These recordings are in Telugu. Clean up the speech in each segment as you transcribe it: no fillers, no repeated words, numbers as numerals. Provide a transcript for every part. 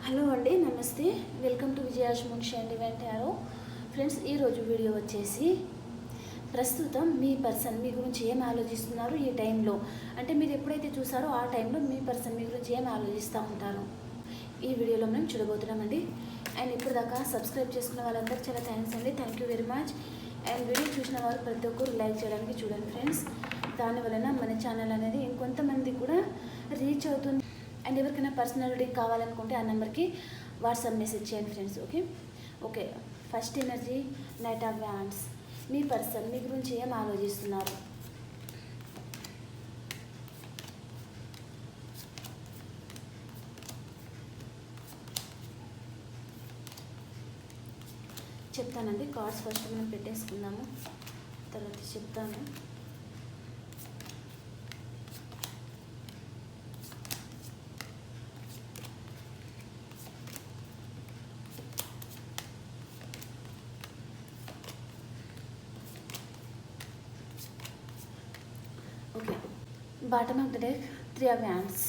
హలో అండి, నమస్తే. వెల్కమ్ టు విజయాష్ Munshi and event arrow. Friends, ఈరోజు వీడియో వచ్చేసి ప్రస్తుతం మీ పర్సన్ మీ గురించి ఏం ఆలోచిస్తున్నారు ఈ టైంలో, అంటే మీరు ఎప్పుడైతే చూసారో ఆ టైంలో మీ పర్సన్ మీ గురించి ఏం ఆలోచిస్తూ ఉంటారు ఈ వీడియోలో మేము చూడబోతున్నామండి. అండ్ ఇప్పుడు దాకా సబ్స్క్రైబ్ చేసుకున్న వాళ్ళందరూ చాలా థ్యాంక్స్ అండి, thank you very much. And video చూసిన వారు ప్రతి ఒక్కరు లైక్ చేయడానికి చూడండి ఫ్రెండ్స్. దానివలన మన ఛానల్ అనేది ఇంకొంతమంది కూడా రీచ్ అవుతుంది. అండ్ ఎవరికైనా పర్సనల్ రీడింగ్ కావాలనుకుంటే ఆ నెంబర్కి వాట్సాప్ మెసేజ్ చేయండి friends. Okay. First energy knight of wands. మీ పర్సన్ మీ గురించి ఏం ఆలోచిస్తున్నారు? చెప్తానండి. కార్డ్స్ ఫస్ట్ మనం పెట్టేసుకుందాము, తర్వాత చెప్తాను. Okay. Bottom of the deck 3 of wands.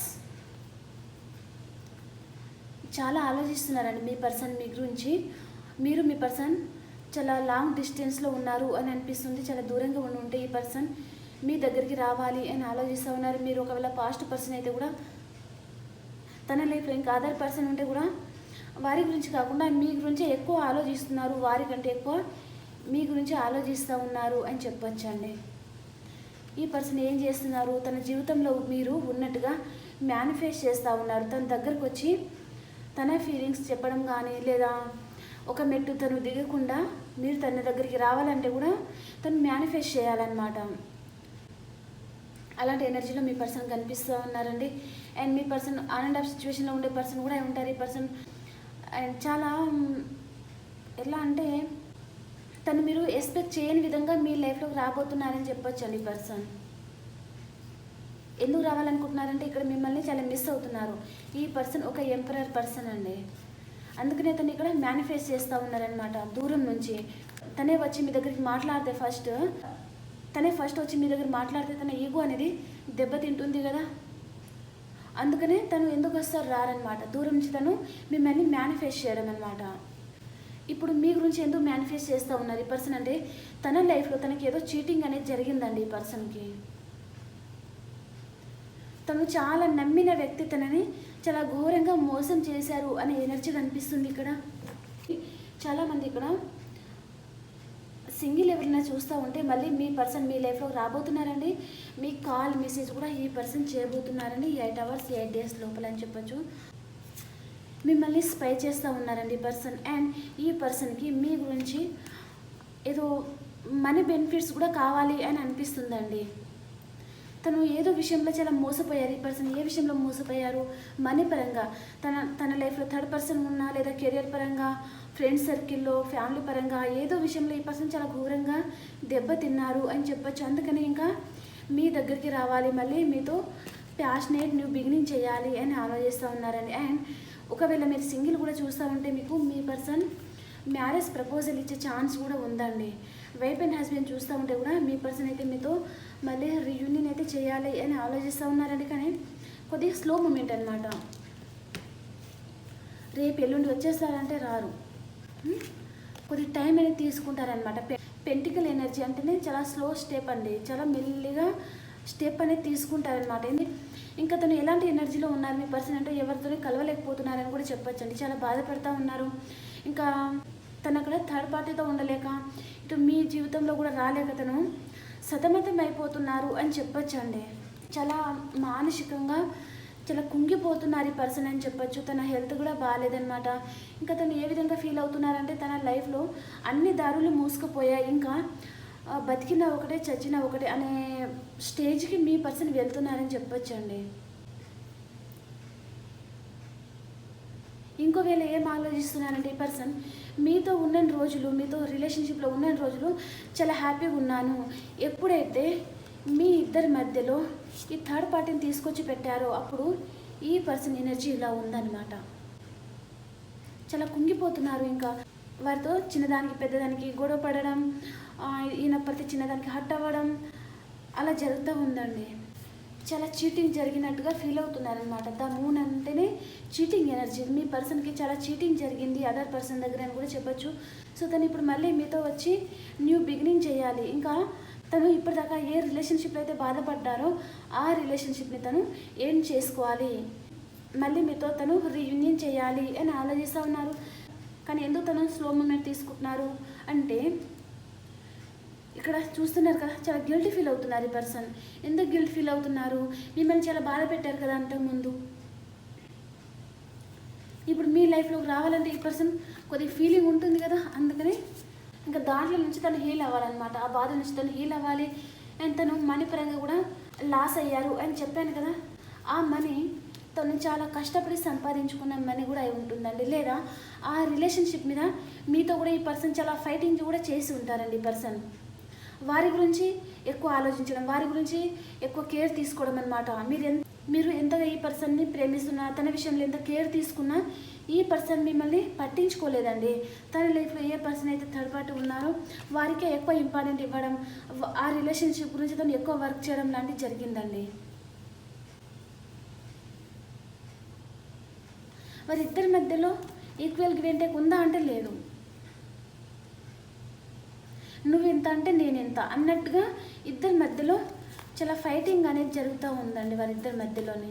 చాలా ఆలోచిస్తున్నారండి మీ పర్సన్ మీ గురించి. మీ పర్సన్ చాలా లాంగ్ డిస్టెన్స్లో ఉన్నారు అని అనిపిస్తుంది. చాలా దూరంగా ఉంటే ఈ పర్సన్ మీ దగ్గరికి రావాలి అని ఆలోచిస్తూ ఉన్నారు. మీరు ఒకవేళ పాస్ట్ పర్సన్ అయితే కూడా తన లైఫ్లో ఇంకా అదర్ పర్సన్ ఉంటే కూడా వారి గురించి కాకుండా మీ గురించి ఎక్కువ ఆలోచిస్తున్నారు. వారికంటే ఎక్కువ మీ గురించి ఆలోచిస్తూ ఉన్నారు అని చెప్పొచ్చండి. ఈ పర్సన్ ఏం చేస్తున్నారు? తన జీవితంలో మీరు ఉన్నట్టుగా మేనిఫెస్ట్ చేస్తూ ఉన్నారు. తన దగ్గరకు వచ్చి తన ఫీలింగ్స్ చెప్పడం కానీ, లేదా ఒక మెట్టు తను దిగకుండా మీరు తన దగ్గరికి రావాలంటే కూడా తను మేనిఫెస్ట్ చేయాలన్నమాట. అలాంటి ఎనర్జీలో మీ పర్సన్ కనిపిస్తూ ఉన్నారండి. And me person on and of సిచ్యువేషన్లో ఉండే పర్సన్ కూడా ఉంటారు. ఈ పర్సన్ అండ్ చాలా ఎలా అంటే తను మీరు ఎక్స్పెక్ట్ చేయని విధంగా మీ లైఫ్లోకి రాబోతున్నారని చెప్పొచ్చండి. ఈ పర్సన్ ఎందుకు రావాలనుకుంటున్నారంటే ఇక్కడ మిమ్మల్ని చాలా మిస్ అవుతున్నారు. ఈ పర్సన్ ఒక ఎంపరర్ పర్సన్ అండి. అందుకనే తను ఇక్కడ మేనిఫెస్ట్ చేస్తూ ఉన్నారనమాట. దూరం నుంచి తనే వచ్చి మీ దగ్గరికి మాట్లాడితే తనే ఫస్ట్ వచ్చి మీ దగ్గర మాట్లాడితే తన ఈగో అనేది దెబ్బతింటుంది కదా. అందుకనే తను ఎందుకు వస్తారు రారనమాట. దూరం నుంచి తను మిమ్మల్ని మేనిఫెస్ట్ చేయడం అనమాట. ఇప్పుడు మీ గురించి ఎందుకు మేనిఫెస్ట్ చేస్తూ ఉన్నారు ఈ పర్సన్ అంటే తన లైఫ్లో తనకి ఏదో చీటింగ్ అనేది జరిగిందండి. ఈ పర్సన్కి తను చాలా నమ్మిన వ్యక్తి తనని చాలా ఘోరంగా మోసం చేశారు అనే ఎనర్జీ కనిపిస్తుంది ఇక్కడ. చాలామంది ఇక్కడ సింగిల్ ఎవరైనా చూస్తూ ఉంటే మళ్ళీ మీ పర్సన్ మీ లైఫ్లోకి రాబోతున్నారండి. మీ కాల్ మెసేజ్ కూడా ఈ పర్సన్ చేయబోతున్నారండి 8 hours 8 days లోపల అని చెప్పచ్చు. మిమ్మల్ని స్పై చేస్తూ ఉన్నారండి ఈ పర్సన్. అండ్ ఈ పర్సన్కి మీ గురించి ఏదో మనీ బెనిఫిట్స్ కూడా కావాలి అని అనిపిస్తుందండి. తను ఏదో విషయంలో చాలా మోసపోయారు. ఈ పర్సన్ ఏ విషయంలో మోసపోయారు? మనీ పరంగా, తన లైఫ్లో థర్డ్ పర్సన్ ఉన్నా, లేదా కెరియర్ పరంగా, ఫ్రెండ్స్ సర్కిల్లో, ఫ్యామిలీ పరంగా ఏదో విషయంలో ఈ పర్సన్ చాలా ఘోరంగా దెబ్బతిన్నారు అని చెప్పొచ్చు. అందుకని ఇంకా మీ దగ్గరికి రావాలి, మళ్ళీ మీతో ప్యాషనేట్ న్యూ బిగినింగ్ చేయాలి అని ఆలోచిస్తూ ఉన్నారండి. అండ్ ఒకవేళ మీరు సింగిల్ కూడా చూస్తూ ఉంటే మీకు మీ పర్సన్ మ్యారేజ్ ప్రపోజల్ ఇచ్చే ఛాన్స్ కూడా ఉందండి. వైఫ్ అండ్ హస్బెండ్ చూస్తూ ఉంటే కూడా మీ పర్సన్ అయితే మీతో మళ్ళీ రీయూనియన్ అయితే చేయాలి అని ఆలోచిస్తూ ఉన్నారండి. కానీ కొద్దిగా స్లో మూమెంట్ అనమాట. రేపు ఎల్లుండి వచ్చేస్తారంటే రారు, కొద్దిగా టైం అనేది తీసుకుంటారనమాట. పెంటికల్ ఎనర్జీ అంటేనే చాలా స్లో స్టెప్ అండి, చాలా మెల్లిగా స్టెప్ అనేది తీసుకుంటారనమాట. ఇంకా తను ఎలాంటి ఎనర్జీలో ఉన్నారు మీ పర్సన్ అంటే ఎవరితోనే కలవలేకపోతున్నారని కూడా చెప్పొచ్చండి. చాలా బాధపడుతూ ఉన్నారు. ఇంకా తను అక్కడ థర్డ్ పార్టీతో ఉండలేక ఇటు మీ జీవితంలో కూడా రాలేక తను సతమతం అయిపోతున్నారు అని చెప్పొచ్చండి. చాలా మానసికంగా చాలా కుంగిపోతున్నారు ఈ పర్సన్ అని చెప్పొచ్చు. తన హెల్త్ కూడా బాగాలేదనమాట. ఇంకా తను ఏ విధంగా ఫీల్ అవుతున్నారంటే తన లైఫ్లో అన్ని దారులు మూసుకుపోయాయి, ఇంకా బతికిన ఒకటే చచ్చిన ఒకటే అనే స్టేజ్కి మీ పర్సన్ వెళ్తున్నారని చెప్పొచ్చండి. ఇంకో వేళ ఏం ఆలోచిస్తున్నారంటే ఈ పర్సన్ మీతో ఉన్న రోజులు, మీతో రిలేషన్షిప్లో ఉన్న రోజులు చాలా హ్యాపీగా ఉన్నాను. ఎప్పుడైతే మీ ఇద్దరి మధ్యలో ఈ థర్డ్ పార్టీని తీసుకొచ్చి పెట్టారో అప్పుడు ఈ పర్సన్ ఎనర్జీ ఇలా ఉందన్నమాట. చాలా కుంగిపోతున్నారు. ఇంకా వారితో చిన్నదానికి పెద్దదానికి గొడవ పడడం, ఈయన ప్రతి చిన్నదానికి హట్ అవ్వడం అలా జరుగుతూ ఉందండి. చాలా చీటింగ్ జరిగినట్టుగా ఫీల్ అవుతున్నారనమాట. ద మూన్ అంటేనే చీటింగ్ ఎనర్జీ. మీ పర్సన్కి చాలా చీటింగ్ జరిగింది అదర్ పర్సన్ దగ్గర అని కూడా చెప్పొచ్చు. సో తను ఇప్పుడు మళ్ళీ మీతో వచ్చి న్యూ బిగినింగ్ చేయాలి. ఇంకా తను ఇప్పటిదాకా ఏ రిలేషన్షిప్లో అయితే బాధపడ్డారో ఆ రిలేషన్షిప్ని తను ఎండ్ చేసుకోవాలి, మళ్ళీ మీతో తను రీయూనియన్ చేయాలి అని ఆలోచిస్తూ ఉన్నారు. కానీ ఎందుకు తను స్లో మూమెంట్ తీసుకుంటున్నారు అంటే ఇక్కడ చూస్తున్నారు కదా, చాలా గిల్టీ ఫీల్ అవుతున్నారు ఈ పర్సన్. ఎందుకు గిల్ట్ ఫీల్ అవుతున్నారు? మిమ్మల్ని చాలా బాధ పెట్టారు కదా అంతకుముందు. ఇప్పుడు మీ లైఫ్లోకి రావాలంటే ఈ పర్సన్ కొద్దిగా ఫీలింగ్ ఉంటుంది కదా, అందుకని ఇంకా దాంట్లో నుంచి తను హీల్ అవ్వాలన్నమాట. ఆ బాధ నుంచి తను హీల్ అవ్వాలి. అండ్ తను మనీ పరంగా కూడా లాస్ అయ్యారు అని చెప్పాను కదా, ఆ మనీ తను చాలా కష్టపడి సంపాదించుకున్న మనీ కూడా అయి ఉంటుందండి. లేదా ఆ రిలేషన్షిప్ మీద మీతో కూడా ఈ పర్సన్ చాలా ఫైటింగ్ కూడా చేసి ఉంటారండి. ఈ పర్సన్ వారి గురించి ఎక్కువ ఆలోచించడం, వారి గురించి ఎక్కువ కేర్ తీసుకోవడం అనమాట. మీరు ఎంతగా ఈ పర్సన్ని ప్రేమిస్తున్నా, తన విషయంలో ఎంత కేర్ తీసుకున్నా ఈ పర్సన్ మిమ్మల్ని పట్టించుకోలేదండి. తన లైఫ్లో ఏ పర్సన్ అయితే థర్డ్ పార్టీ ఉన్నారో వారికే ఎక్కువ ఇంపార్టెంట్ ఇవ్వడం, ఆ రిలేషన్షిప్ గురించి తను ఎక్కువ వర్క్ చేయడం లాంటివి జరిగిందండి. వారిద్దరి మధ్యలో ఈక్వల్ గివ్ అండ్ టేక్ ఉందా అంటే లేదు. నువ్వెంత అంటే నేనెంత అన్నట్టుగా ఇద్దరి మధ్యలో చాలా ఫైటింగ్ అనేది జరుగుతూ ఉందండి వారిద్దరి మధ్యలోని.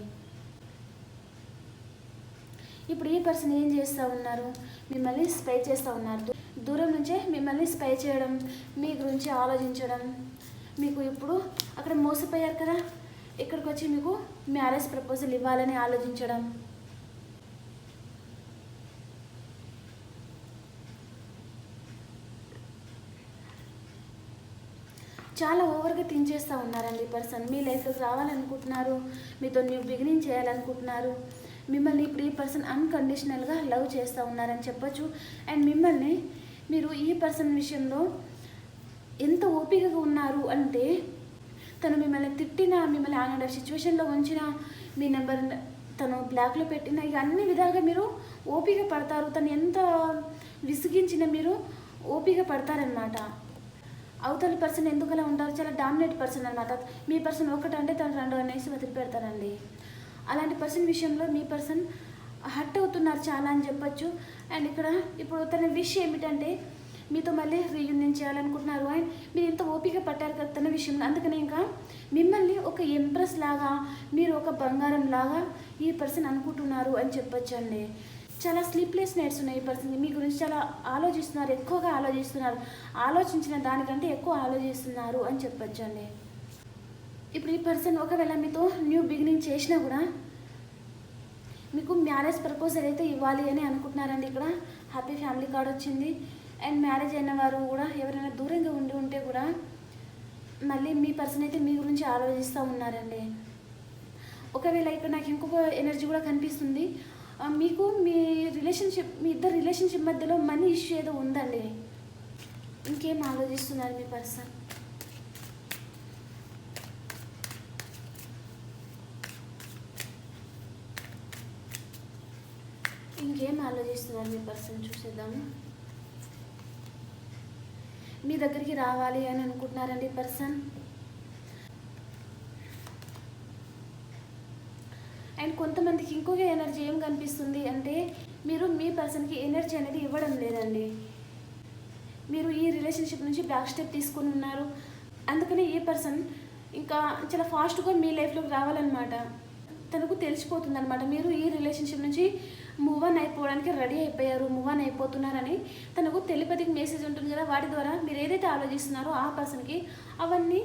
ఇప్పుడు ఈ పర్సన్ ఏం చేస్తూ ఉన్నారు? మిమ్మల్ని స్పై చేస్తూ ఉన్నారు. దూరం నుంచే మిమ్మల్ని స్పై చేయడం, మీ గురించి ఆలోచించడం. మీకు ఇప్పుడు అక్కడ మోసపోయారు కదా, ఇక్కడికి వచ్చి మీకు మ్యారేజ్ ప్రపోజల్ ఇవ్వాలని ఆలోచించడం. చాలా ఓవర్గా థింక్ చేస్తూ ఉన్నారండి ఈ పర్సన్. మీ లైఫ్లోకి రావాలనుకుంటున్నారు, మీతో న్యూ బిగినింగ్ చేయాలనుకుంటున్నారు. మిమ్మల్ని ఇప్పుడు ఈ పర్సన్ అన్కండిషనల్గా లవ్ చేస్తూ ఉన్నారని చెప్పొచ్చు. అండ్ మిమ్మల్ని మీరు ఈ పర్సన్ విషయంలో ఎంత ఓపికగా ఉన్నారు అంటే తను మిమ్మల్ని తిట్టినా, మిమ్మల్ని ఆన్ అండ్ ఆఫ్ సిచ్యువేషన్లో ఉంచినా, మీ నెంబర్ తను బ్లాక్లో పెట్టినా, ఇక అన్ని విధాలుగా మీరు ఓపిక పడతారు. తను ఎంత విసిగించినా మీరు ఓపిక పడతారనమాట. అవతల పర్సన్ ఎందుకు అలా ఉంటారు? చాలా డామినేట్ పర్సన్ అనమాట. మీ పర్సన్ ఒకటి అంటే తను రెండు అనేసి వదిలిపెడతారండి. అలాంటి పర్సన్ విషయంలో మీ పర్సన్ హర్ట్ అవుతున్నారు చాలా అని చెప్పొచ్చు. అండ్ ఇక్కడ ఇప్పుడు తన విష్ ఏమిటంటే మీతో మళ్ళీ రీయూనియన్ చేయాలనుకుంటున్నారు. అండ్ మీరు ఎంత ఓపిక పట్టారు కదా తన విషయంలో, అందుకని ఇంకా మిమ్మల్ని ఒక ఎంప్రెస్ లాగా, మీరు ఒక బంగారం లాగా ఈ పర్సన్ అనుకుంటున్నారు అని చెప్పొచ్చు అండి. చాలా స్లీప్లెస్ నైట్స్ ఉన్నాయి ఈ పర్సన్. మీ గురించి చాలా ఆలోచిస్తున్నారు, ఎక్కువగా ఆలోచిస్తున్నారు. ఆలోచించిన దానికంటే ఎక్కువ ఆలోచిస్తున్నారు అని చెప్పొచ్చు అండి. ఇప్పుడు ఈ పర్సన్ ఒకవేళ మీతో న్యూ బిగినింగ్ చేసినా కూడా మీకు మ్యారేజ్ ప్రపోజల్ అయితే ఇవ్వాలి అని అనుకుంటున్నారండి. ఇక్కడ హ్యాపీ ఫ్యామిలీ కార్డ్ వచ్చింది. అండ్ మ్యారేజ్ అయిన వారు కూడా ఎవరైనా దూరంగా ఉండి ఉంటే కూడా మళ్ళీ మీ పర్సన్ అయితే మీ గురించి ఆలోచిస్తూ ఉన్నారండి. ఒకవేళ ఇక్కడ నాకు ఇంకొక ఎనర్జీ కూడా కనిపిస్తుంది. మీకు మీ రిలేషన్షిప్, మీ ఇద్దరు రిలేషన్షిప్ మధ్యలో మనీ ఇష్యూ ఏదో ఉందండి. ఇంకేం ఆలోచిస్తున్నారు మీ పర్సన్? ఇంకేం ఆలోచిస్తున్నారు మీ పర్సన్ చూసేద్దాము. మీ దగ్గరికి రావాలి అని అనుకుంటున్నారండి పర్సన్. అండ్ కొంతమందికి ఇంకొక ఎనర్జీ ఏం కనిపిస్తుంది అంటే మీరు మీ పర్సన్కి ఎనర్జీ అనేది ఇవ్వడం లేదండి. మీరు ఈ రిలేషన్షిప్ నుంచి బ్యాక్ స్టెప్ తీసుకుని ఉన్నారు. అందుకని ఈ పర్సన్ ఇంకా చాలా ఫాస్ట్గా మీ లైఫ్లోకి రావాలన్నమాట. తనకు తెలిసిపోతుంది అనమాట మీరు ఈ రిలేషన్షిప్ నుంచి మూవ్ ఆన్ అయిపోవడానికి రెడీ అయిపోయారు, మూవ్ ఆన్ అయిపోతున్నారని తనకు టెలిపతిక్ మెసేజ్ ఉంటుంది కదా, వాటి ద్వారా మీరు ఏదైతే ఆలోచిస్తున్నారో ఆ పర్సన్కి అవన్నీ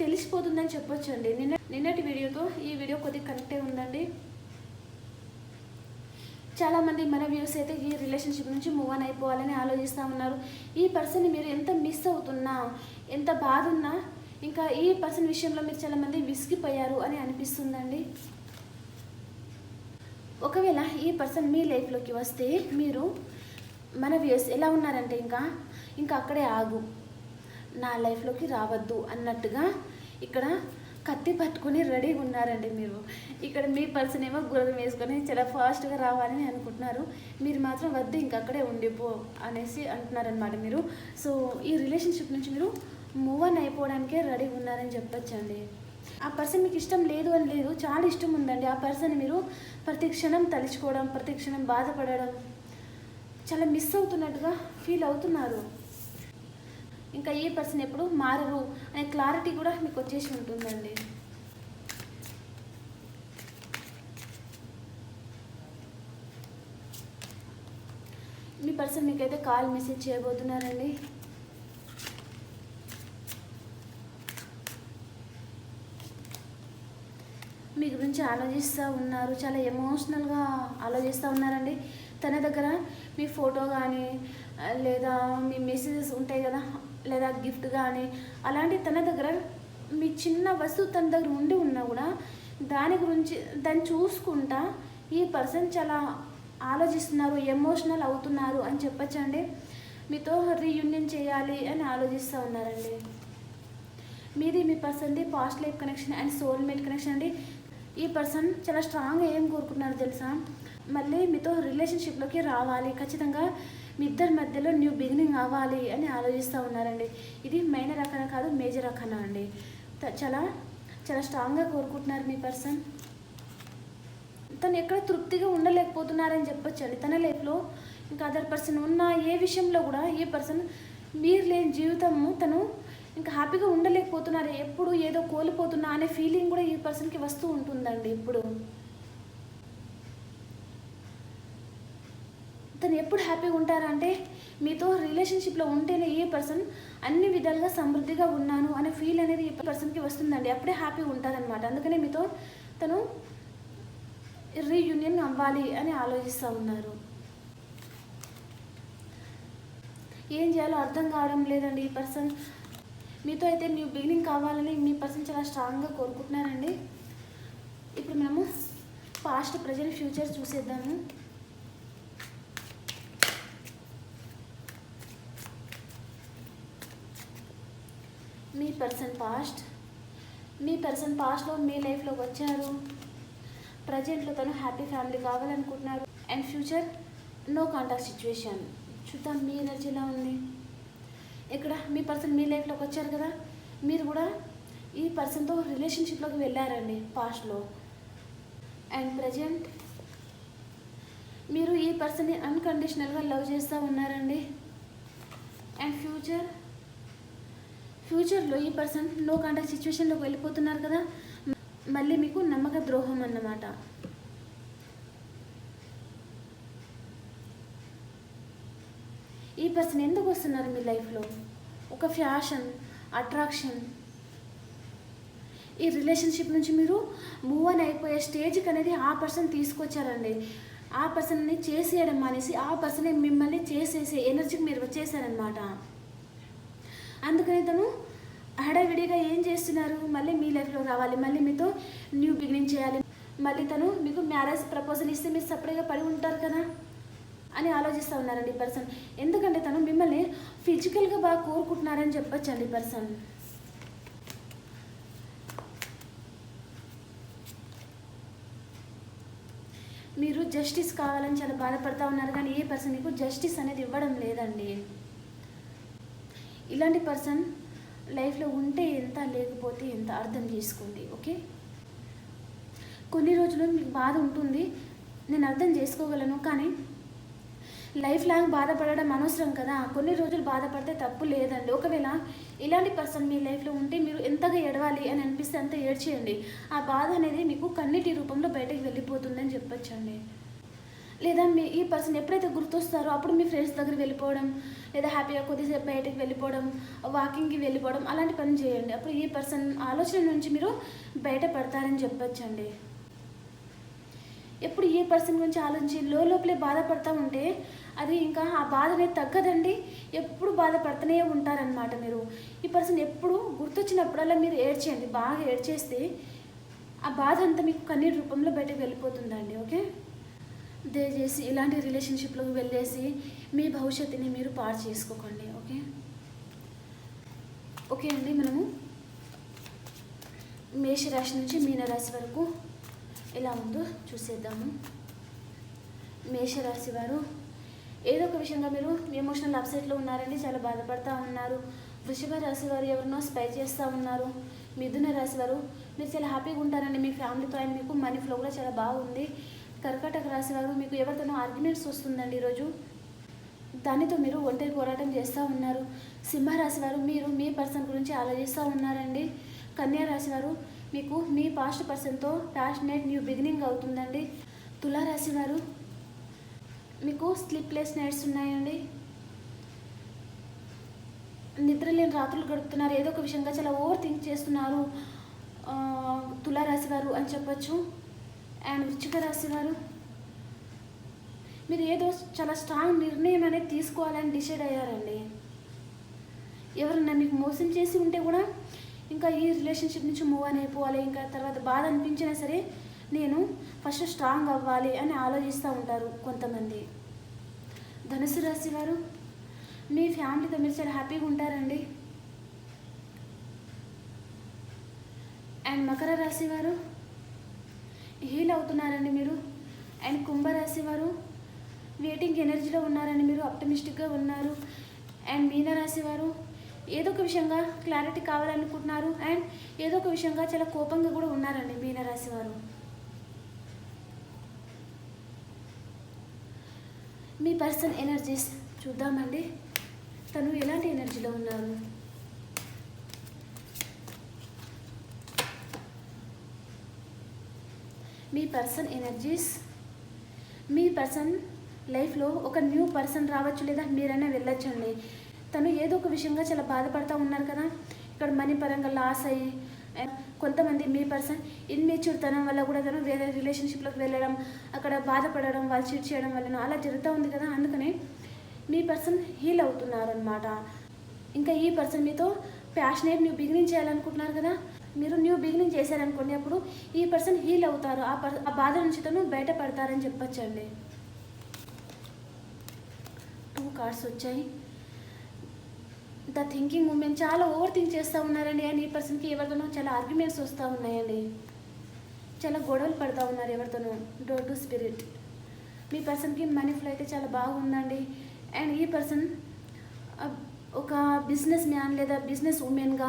తెలిసిపోతుందని చెప్పొచ్చు అండి. నిన్నటి వీడియోతో ఈ వీడియో కొద్దిగా కనెక్ట్ అయి ఉందండి. చాలామంది మన వ్యూస్ అయితే ఈ రిలేషన్షిప్ నుంచి మూవ్ ఆన్ అయిపోవాలని ఆలోచిస్తూ ఉన్నారు. ఈ పర్సన్ని మీరు ఎంత మిస్ అవుతున్నా, ఎంత బాధ ఉన్నా ఇంకా ఈ పర్సన్ విషయంలో మీరు చాలామంది విసిగిపోయారు అని అనిపిస్తుందండి. ఒకవేళ ఈ పర్సన్ మీ లైఫ్లోకి వస్తే మీరు మన వ్యూస్ ఎలా ఉన్నారంటే ఇంకా అక్కడే ఆగు, నా లైఫ్లోకి రావద్దు అన్నట్టుగా ఇక్కడ కత్తి పట్టుకొని రెడీగా ఉన్నారండి మీరు. ఇక్కడ మీ పర్సన్ ఏమో గుర్రం వేసుకొని చాలా ఫాస్ట్గా రావాలని అనుకుంటున్నారు. మీరు మాత్రం వద్దు, ఇంకా అక్కడే ఉండిపో అనేసి అంటున్నారనమాట మీరు. సో ఈ రిలేషన్షిప్ నుంచి మీరు మూవ్ ఆన్ అయిపోవడానికే రెడీగా ఉన్నారని చెప్పొచ్చండి. ఆ పర్సన్ మీకు ఇష్టం లేదు అని లేదు, చాలా ఇష్టం ఉందండి. ఆ పర్సన్ మీరు ప్రతి క్షణం తలుచుకోవడం, ప్రతి క్షణం బాధపడడం, చాలా మిస్ అవుతున్నట్టుగా ఫీల్ అవుతున్నారు. ఇంకా ఈ పర్సన్ ఎప్పుడు మారరు అనే క్లారిటీ కూడా మీకు వచ్చేసి ఉంటుందండి. మీ పర్సన్ మీకైతే కాల్ మెసేజ్ చేయబోతున్నారండి. మీ గురించి ఆలోచిస్తూ ఉన్నారు, చాలా ఎమోషనల్గా ఆలోచిస్తూ ఉన్నారండి. తన దగ్గర మీ ఫోటో కానీ లేదా మీ మెసేజెస్ ఉంటాయి కదా, లేదా గిఫ్ట్ కానీ అలాంటి తన దగ్గర మీ చిన్న వస్తువు తన దగ్గర ఉండి ఉన్నా కూడా దాని గురించి దాన్ని చూసుకుంటా ఈ పర్సన్ చాలా ఆలోచిస్తున్నారు, ఎమోషనల్ అవుతున్నారు అని చెప్పచ్చండి. మీతో రీయూనియన్ చేయాలి అని ఆలోచిస్తూ ఉన్నారండి. మీది మీ పర్సన్ది past life connection and soulmate connection అండి. ఈ పర్సన్ చాలా స్ట్రాంగ్గా ఏం కోరుకుంటున్నారు తెలుసా, మళ్ళీ మీతో రిలేషన్షిప్లోకి రావాలి, ఖచ్చితంగా మీ ఇద్దరి మధ్యలో న్యూ బిగినింగ్ అవ్వాలి అని ఆలోచిస్తూ ఉన్నారండి. ఇది మైనర్ రకాన కాదు, మేజర్ రకాన అండి. చాలా చాలా స్ట్రాంగ్గా కోరుకుంటున్నారు మీ పర్సన్. తను ఎక్కడ తృప్తిగా ఉండలేకపోతున్నారని చెప్పొచ్చండి. తన లైఫ్లో ఇంకా అదర్ పర్సన్ ఉన్న ఏ విషయంలో కూడా ఈ పర్సన్ మీరు లేని జీవితము తను ఇంకా హ్యాపీగా ఉండలేకపోతున్నారు. ఎప్పుడు ఏదో కోల్పోతున్నా అనే ఫీలింగ్ కూడా ఈ పర్సన్కి వస్తూ ఉంటుందండి. ఇప్పుడు తను ఎప్పుడు హ్యాపీగా ఉంటారంటే మీతో రిలేషన్షిప్లో ఉంటేనే ఈ పర్సన్ అన్ని విధాలుగా సమృద్ధిగా ఉన్నాను అనే ఫీల్ అనేది ఈ పర్సన్కి వస్తుందండి. అప్పుడే హ్యాపీగా ఉంటారనమాట. అందుకనే మీతో తను రీయూనియన్ అవ్వాలి అని ఆలోచిస్తూ ఉన్నారు. ఏం చేయాలో అర్థం కావడం లేదండి ఈ పర్సన్. మీతో అయితే న్యూ బిగినింగ్ కావాలని మీ పర్సన్ చాలా స్ట్రాంగ్గా కోరుకుంటున్నారండి. ఇప్పుడు మనము పాస్ట్, ప్రజెంట్, ఫ్యూచర్ చూసేద్దాము. మీ పర్సన్ పాస్ట్లో మీ లైఫ్లోకి వచ్చారు. ప్రజెంట్లో తను హ్యాపీ ఫ్యామిలీ కావాలనుకుంటున్నారు. And future no contact situation. చూద్దాం మీ ఎనర్జీ ఎలా ఉంది. ఇక్కడ మీ పర్సన్ మీ లైఫ్లోకి వచ్చారు కదా, మీరు కూడా ఈ పర్సన్తో రిలేషన్షిప్లోకి వెళ్ళారండి పాస్ట్లో. అండ్ ప్రజెంట్ మీరు ఈ పర్సన్ని అన్కండిషనల్గా లవ్ చేస్తూ ఉన్నారండి. అండ్ ఫ్యూచర్లో ఈ పర్సన్ నో కాంటాక్ట్ సిచ్యువేషన్లోకి వెళ్ళిపోతున్నారు కదా, మళ్ళీ మీకు నమ్మక ద్రోహం అన్నమాట. ఈ పర్సన్ ఎందుకు వస్తున్నారు మీ లైఫ్లో? ఒక ఫ్యాషన్, అట్రాక్షన్. ఈ రిలేషన్షిప్ నుంచి మీరు మూవ్ ఆన్ అయిపోయే స్టేజ్కి అనేది ఆ పర్సన్ తీసుకొచ్చారండి. ఆ పర్సన్ని చేసేయడం మానేసి ఆ పర్సన్ మిమ్మల్ని చేసేసే ఎనర్జీకి మీరు వచ్చేసారనమాట. అందుకని తను హడావిడిగా ఏం చేస్తున్నారు, మళ్ళీ మీ లైఫ్లో రావాలి, మళ్ళీ మీతో న్యూ బిగినింగ్ చేయాలి, మళ్ళీ తను మీకు మ్యారేజ్ ప్రపోజల్ ఇస్తే మీరు సపరేట్గా పడి ఉంటారు కదా అని ఆలోచిస్తూ ఉన్నారండి ఈ పర్సన్. ఎందుకంటే తను మిమ్మల్ని ఫిజికల్గా బాగా కోరుకుంటున్నారని చెప్పొచ్చండి ఈ పర్సన్. మీరు జస్టిస్ కావాలని చాలా బాధపడుతూ ఉన్నారు, కానీ ఈ పర్సన్ మీకు జస్టిస్ అనేది ఇవ్వడం లేదండి. ఇలాంటి పర్సన్ లైఫ్లో ఉంటే ఎంత, లేకపోతే ఎంత, అర్థం చేసుకోండి. ఓకే, కొన్ని రోజులు మీకు బాధ ఉంటుంది, నేను అర్థం చేసుకోగలను, కానీ లైఫ్ లాంగ్ బాధపడడం అనవసరం కదా. కొన్ని రోజులు బాధపడితే తప్పు లేదండి. ఒకవేళ ఇలాంటి పర్సన్ మీ లైఫ్లో ఉంటే మీరు ఎంతగా ఏడవాలి అని అనిపిస్తే అంత ఏడ్చేయండి. ఆ బాధ అనేది మీకు కన్నీటి రూపంలో బయటకు వెళ్ళిపోతుందని చెప్పొచ్చండి. లేదా ఈ పర్సన్ ఎప్పుడైతే గుర్తొస్తారో అప్పుడు మీ ఫ్రెండ్స్ దగ్గర వెళ్ళిపోవడం, లేదా హ్యాపీగా కొద్దిసేపు బయటకు వెళ్ళిపోవడం, వాకింగ్కి వెళ్ళిపోవడం, అలాంటి పని చేయండి. అప్పుడు ఈ పర్సన్ ఆలోచన నుంచి మీరు బయటపడతారని చెప్పొచ్చండి. ఎప్పుడు ఈ పర్సన్ గురించి ఆలోచించి లోపలే బాధపడతా ఉంటే అది ఇంకా ఆ బాధ అనేది తగ్గదండి. ఎప్పుడు బాధపడుతూనే ఉంటారనమాట మీరు. ఈ పర్సన్ ఎప్పుడు గుర్తొచ్చినప్పుడల్లా మీరు ఏడ్చేయండి. బాగా ఏడ్చేస్తే ఆ బాధ అంతా మీకు కన్నీటి రూపంలో బయటకు వెళ్ళిపోతుందండి. ఓకే, దయచేసి ఇలాంటి రిలేషన్షిప్లోకి వెళ్ళేసి మీ భవిష్యత్తుని మీరు పాడు చేసుకోకండి. ఓకే ఓకే అండి, మనము మేషరాశి నుంచి మీనరాశి వరకు ఎలా ఉందో చూసేద్దాము. మేషరాశి వారు ఏదో ఒక విషయంగా మీరు ఎమోషనల్ అప్సెట్లో ఉన్నారండి, చాలా బాధపడుతూ ఉన్నారు. వృషభ రాశి వారు ఎవరినో స్పై చేస్తూ ఉన్నారు. మిథున రాశి వారు మీరు చాలా హ్యాపీగా ఉంటారండి మీ ఫ్యామిలీతో, అండ్ మీకు మనీ ఫ్లో కూడా చాలా బాగుంది. కర్కాటక రాశి వారు మీకు ఎవరితోనో ఆర్గ్యుమెంట్స్ వస్తుందండి ఈరోజు, దానితో మీరు ఒంటరి పోరాటం చేస్తూ ఉన్నారు. సింహరాశి వారు మీరు మీ పర్సన్ గురించి ఆలోచిస్తూ ఉన్నారండి. కన్యా రాశి వారు మీకు మీ పాస్ట్ పర్సన్తో ప్యాషనేట్ న్యూ బిగినింగ్ అవుతుందండి. తులారాశి వారు మీకు స్లీప్లెస్ నైట్స్ ఉన్నాయండి, నిద్రలేని రాత్రులు గడుపుతున్నారు, ఏదో ఒక విషయంగా చాలా ఓవర్ థింక్ చేస్తున్నారు తులారాశి వారు అని చెప్పచ్చు. అండ్ వృశ్చిక రాశి వారు మీరు ఏదో చాలా స్ట్రాంగ్ నిర్ణయం అనేది తీసుకోవాలని డిసైడ్ అయ్యారండి. ఎవరన్నా మీకు మోసం చేసి ఉంటే కూడా ఇంకా ఈ రిలేషన్షిప్ నుంచి మూవ్ అని అయిపోవాలి, ఇంకా తర్వాత బాధ అనిపించినా సరే నేను ఫస్ట్ స్ట్రాంగ్ అవ్వాలి అని ఆలోచిస్తూ ఉంటారు కొంతమంది. ధనుసు రాశి వారు మీ ఫ్యామిలీతో మీరు చాలా హ్యాపీగా ఉంటారండి. అండ్ మకర రాశి వారు హీల్ అవుతున్నారండి మీరు. అండ్ కుంభరాశి వారు వెయిటింగ్ ఎనర్జీలో ఉన్నారండి, మీరు ఆప్టమిస్టిక్గా ఉన్నారు. అండ్ మీనరాశి వారు ఏదో ఒక విషయంగా క్లారిటీ కావాలనుకుంటున్నారు, అండ్ ఏదో ఒక విషయంగా చాలా కోపంగా కూడా ఉన్నారండి మీనరాశి వారు. మీ పర్సన్ ఎనర్జీస్ చూద్దామండి, తను ఎలాంటి ఎనర్జీలో ఉన్నారు. మీ పర్సన్ ఎనర్జీస్, మీ పర్సన్ లైఫ్లో ఒక న్యూ పర్సన్ రావచ్చు, లేదా మీరైనా వెళ్ళొచ్చండి. తను ఏదో ఒక విషయంగా చాలా బాధపడుతూ ఉన్నారు కదా, ఇక్కడ మనీ పరంగా లాస్ అయ్యి, కొంతమంది మీ పర్సన్ ఇన్మెచ్యూర్ తనం వల్ల కూడా తను వేరే రిలేషన్షిప్లోకి వెళ్ళడం, అక్కడ బాధపడడం, వాళ్ళు చీట్ చేయడం వల్ల అలా జరుగుతూ ఉంది కదా, అందుకనే మీ పర్సన్ హీల్ అవుతున్నారు అనమాట. ఇంకా ఈ పర్సన్ మీతో ప్యాషనేట్ న్యూ బిగినింగ్ చేయాలనుకుంటున్నారు కదా, మీరు న్యూ బిగినింగ్ చేశారనుకోండి, అప్పుడు ఈ పర్సన్ హీల్ అవుతారు, ఆ బాధ నుంచి తను బయటపడతారని చెప్పచ్చండి. 2 కార్డ్స్ వచ్చాయి. ద థింకింగ్ ఉమెన్ చాలా ఓవర్ థింక్ చేస్తూ ఉన్నారండి, అండ్ ఈ పర్సన్కి ఎవరితోనో చాలా ఆర్గ్యుమెంట్స్ వస్తూ ఉన్నాయండి, చాలా గొడవలు పడుతూ ఉన్నారు ఎవరితోనో. డోర్ టు స్పిరిట్ మీ పర్సన్కి మనీ ఫ్లో అయితే చాలా బాగుందండి. అండ్ ఈ పర్సన్ ఒక బిజినెస్ మ్యాన్ లేదా బిజినెస్ ఉమెన్గా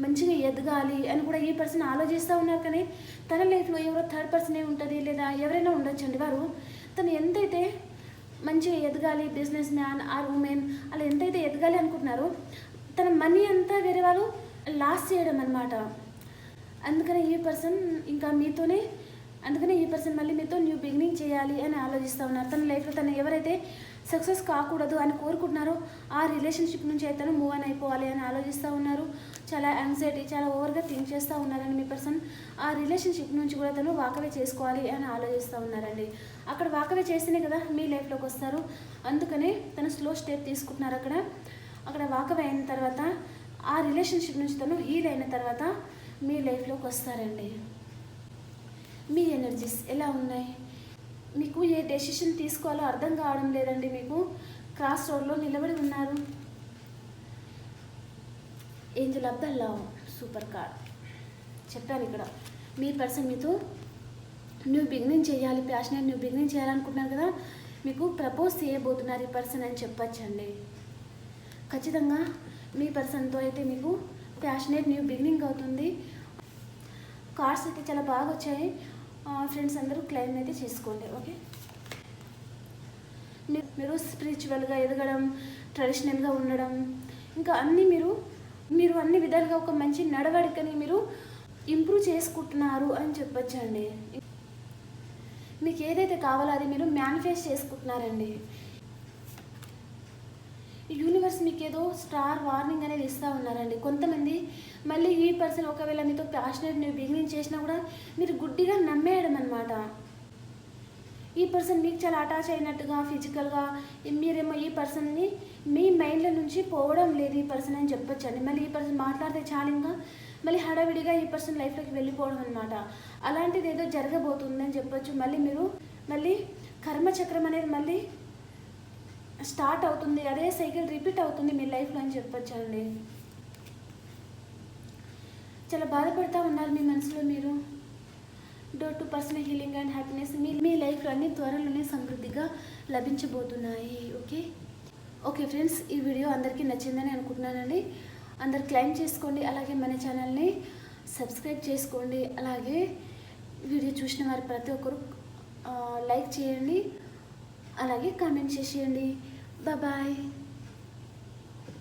మంచిగా ఎదగాలి అని కూడా ఈ పర్సన్ ఆలోచిస్తూ ఉన్నారు. కానీ తన లైఫ్లో ఎవరో థర్డ్ పర్సనే ఉంటుంది, లేదా ఎవరైనా ఉండొచ్చండి. వారు తను ఎంతైతే మంచిగా ఎదగాలి, బిజినెస్ మ్యాన్ ఆర్ ఉమెన్ అలా ఎంతైతే ఎదగాలి అనుకుంటున్నారో, తన మనీ అంతా వేరే వాళ్ళు లాస్ చేయడం అనమాట. అందుకనే ఈ పర్సన్ ఇంకా మీతోనే, అందుకనే ఈ పర్సన్ మళ్ళీ మీతో న్యూ బిగినింగ్ చేయాలి అని ఆలోచిస్తూ ఉన్నారు. తన లైఫ్లో తను ఎవరైతే సక్సెస్ కాకూడదు అని కోరుకుంటున్నారో ఆ రిలేషన్షిప్ నుంచి అయితే మూవ్ అని అయిపోవాలి అని ఆలోచిస్తూ ఉన్నారు. చాలా యాంగ్జైటీ, చాలా ఓవర్గా థింక్ చేస్తూ ఉన్నారని మీ పర్సన్ ఆ రిలేషన్షిప్ నుంచి కూడా తను వాకవే చేసుకోవాలి అని ఆలోచిస్తూ ఉన్నారండి. అక్కడ వాకవే చేస్తేనే కదా మీ లైఫ్లోకి వస్తారు, అందుకనే తను స్లో స్టెప్ తీసుకుంటున్నారు. అక్కడ వాకవే అయిన తర్వాత ఆ రిలేషన్షిప్ నుంచి తను హీల్ అయిన తర్వాత మీ లైఫ్లోకి వస్తారండి. మీ ఎనర్జీస్ ఎలా ఉన్నాయి, మీకు ఏ డెసిషన్ తీసుకోవాలో అర్థం కావడం లేదండి, మీకు క్రాస్ రోడ్లో నిలబడి ఉన్నారు. Angel of the love super card చెప్పాను. ఇక్కడ మీ పర్సన్ మీతో న్యూ బిగినింగ్ చేయాలి, ప్యాషనేట్ న్యూ బిగినింగ్ చేయాలనుకుంటున్నారు కదా, మీకు ప్రపోజ్ చేయబోతున్నారు ఈ పర్సన్ అని చెప్పచ్చండి. ఖచ్చితంగా మీ పర్సన్తో అయితే మీకు ప్యాషనేట్ న్యూ బిగినింగ్ అవుతుంది. కార్డ్స్ అయితే చాలా బాగా వచ్చాయి ఫ్రెండ్స్, అందరూ క్లైమ్ అయితే చేసుకోండి. ఓకే, మీరు స్పిరిచువల్గా ఎదగడం, ట్రెడిషనల్గా ఉండడం, ఇంకా అన్నీ మీరు అన్ని విధాలుగా ఒక మంచి నడవడికని మీరు ఇంప్రూవ్ చేసుకుంటున్నారు అని చెప్పొచ్చండి. మీకు ఏదైతే కావాలో అది మీరు మేనిఫెస్ట్ చేసుకుంటున్నారండి. యూనివర్స్ మీకు ఏదో స్టార్ వార్నింగ్ అనేది ఇస్తూ ఉన్నారండి. కొంతమంది మళ్ళీ ఈ పర్సన్ ఒకవేళ మీతో ప్యాషనేట్ న్యూ బిగినింగ్ చేసినా కూడా మీరు గుడ్డిగా నమ్మేయడం అనమాట. ఈ పర్సన్ మీకు చాలా అటాచ్ అయినట్టుగా ఫిజికల్గా, మీరేమో ఈ పర్సన్ని మీ మైండ్లో నుంచి పోవడం లేదు ఈ పర్సన్ అని చెప్పొచ్చండి. మళ్ళీ ఈ పర్సన్ మాట్లాడితే చాలా ఇంకా మళ్ళీ హడావిడిగా ఈ పర్సన్ లైఫ్లోకి వెళ్ళిపోవడం అనమాట. అలాంటిది ఏదో జరగబోతుందని చెప్పొచ్చు. మళ్ళీ కర్మచక్రం అనేది మళ్ళీ స్టార్ట్ అవుతుంది, అదే సైకిల్ రిపీట్ అవుతుంది మీ లైఫ్లో అని చెప్పొచ్చండి. చాలా బాధపడుతూ ఉన్నారు మీ మనసులో మీరు. Door to personal healing and happiness మీ లైఫ్లో అన్ని త్వరలోనే సమృద్ధిగా లభించబోతున్నాయి. ఓకే ఫ్రెండ్స్, ఈ వీడియో అందరికీ నచ్చిందని అనుకుంటున్నానండి. అందరు క్లైమ్ చేసుకోండి, అలాగే మన ఛానల్ని సబ్స్క్రైబ్ చేసుకోండి. అలాగే వీడియో చూసిన వారు ప్రతి ఒక్కరు లైక్ చేయండి, అలాగే కామెంట్ చేసేయండి. బాయ్.